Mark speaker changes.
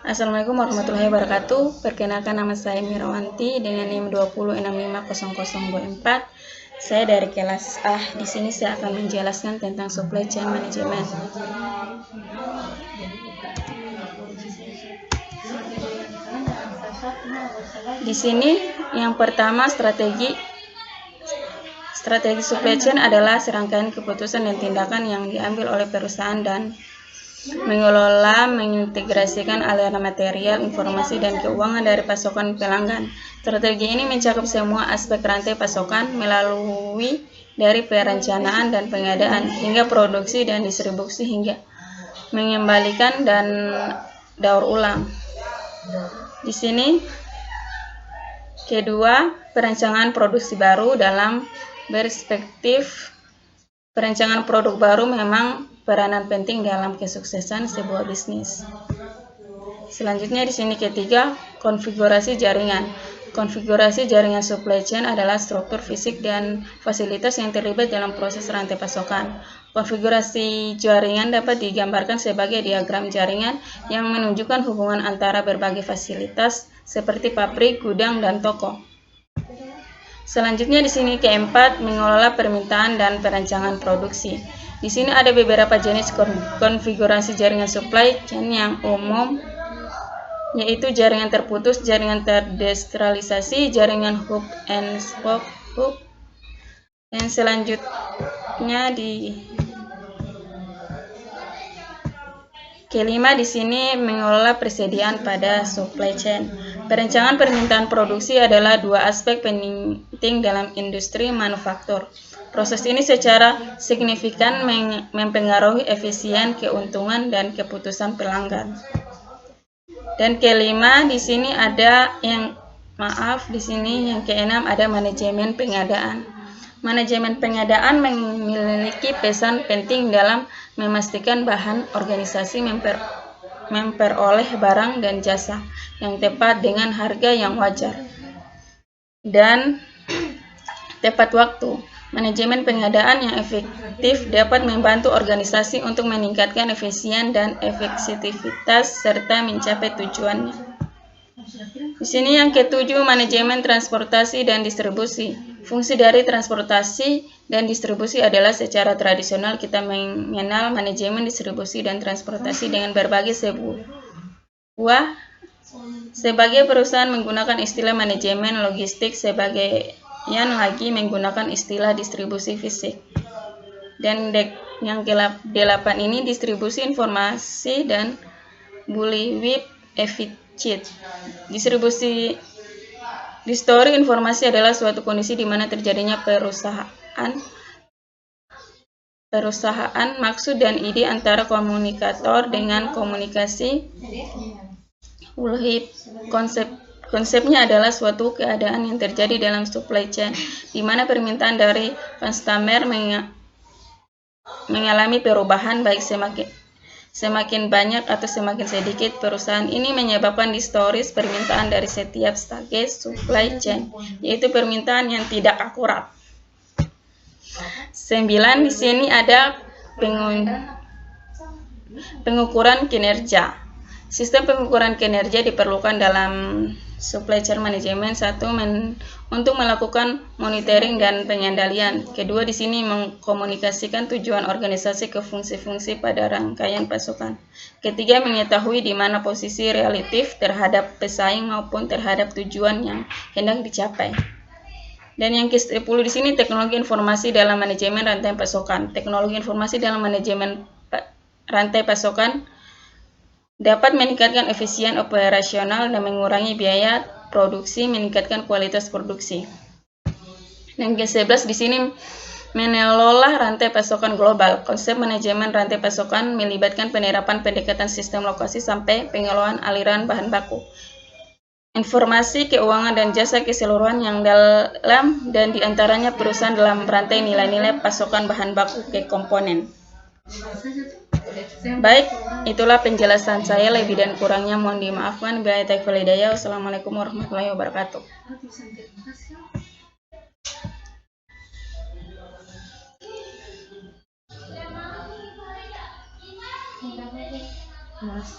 Speaker 1: Assalamualaikum warahmatullahi wabarakatuh. Perkenalkan, nama saya Mirawanti dengan NIM 20650024. Saya dari kelas A. Di sini saya akan menjelaskan tentang supply chain management. Di sini yang pertama, strategi supply chain adalah serangkaian keputusan dan tindakan yang diambil oleh perusahaan dan mengelola, mengintegrasikan aliran material, informasi, dan keuangan dari pasokan pelanggan. Strategi ini mencakup semua aspek rantai pasokan melalui dari perencanaan dan pengadaan hingga produksi dan distribusi hingga mengembalikan dan daur ulang. Di sini kedua, perencanaan produksi baru. Dalam perspektif perencanaan produk baru memang peranan penting dalam kesuksesan sebuah bisnis. Selanjutnya di sini ketiga, konfigurasi jaringan. Konfigurasi jaringan supply chain adalah struktur fisik dan fasilitas yang terlibat dalam proses rantai pasokan. Konfigurasi jaringan dapat digambarkan sebagai diagram jaringan yang menunjukkan hubungan antara berbagai fasilitas seperti pabrik, gudang, dan toko. Selanjutnya di sini keempat, mengelola permintaan dan perencanaan produksi. Di sini ada beberapa jenis konfigurasi jaringan supply chain yang umum, yaitu jaringan terputus, jaringan terdesentralisasi, jaringan hub and spoke hub. Dan selanjutnya di kelima di sini mengelola persediaan pada supply chain. Perencanaan permintaan produksi adalah dua aspek penting dalam industri manufaktur. Proses ini secara signifikan mempengaruhi efisien, keuntungan, dan keputusan pelanggan. Dan kelima di sini ada di sini yang keenam ada manajemen pengadaan. Manajemen pengadaan memiliki pesan penting dalam memastikan bahan organisasi memperoleh barang dan jasa yang tepat dengan harga yang wajar dan tepat waktu. Manajemen pengadaan yang efektif dapat membantu organisasi untuk meningkatkan efisien dan efektivitas serta mencapai tujuannya. Di sini yang ketujuh, manajemen transportasi dan distribusi. Fungsi dari transportasi dan distribusi adalah secara tradisional kita mengenal manajemen distribusi dan transportasi dengan berbagai sebagai perusahaan menggunakan istilah manajemen logistik, sebagian lagi menggunakan istilah distribusi fisik. Dan yang ke-8 ini distribusi informasi dan bullwhip efficient. Distori informasi adalah suatu kondisi di mana terjadinya perusahaan maksud dan ide antara komunikator dengan komunikasi. Bullwhip konsepnya adalah suatu keadaan yang terjadi dalam supply chain di mana permintaan dari customer mengalami perubahan baik semakin banyak atau semakin sedikit. Perusahaan ini menyebabkan distoris permintaan dari setiap stage supply chain, yaitu permintaan yang tidak akurat. 9 di sini ada pengukuran kinerja. Sistem pengukuran kinerja diperlukan dalam supply chain management. 1. Untuk melakukan monitoring dan pengendalian. Kedua, di sini mengkomunikasikan tujuan organisasi ke fungsi-fungsi pada rangkaian pasokan. Ketiga, mengetahui di mana posisi relatif terhadap pesaing maupun terhadap tujuan yang hendak dicapai. Dan yang ke-10 di sini teknologi informasi dalam manajemen rantai pasokan. Teknologi informasi dalam manajemen rantai pasokan dapat meningkatkan efisien operasional dan mengurangi biaya produksi, meningkatkan kualitas produksi. Dan ke-11 di sini mengelola rantai pasokan global. Konsep manajemen rantai pasokan melibatkan penerapan pendekatan sistem lokasi sampai pengelolaan aliran bahan baku, informasi, keuangan, dan jasa keseluruhan yang dalam dan diantaranya perusahaan dalam rantai nilai-nilai pasokan bahan baku ke komponen. Baik, itulah penjelasan saya. Lebih dan kurangnya mohon dimaafkan. Billahi taufiq wal hidayah. Wassalamualaikum warahmatullahi wabarakatuh. Mas.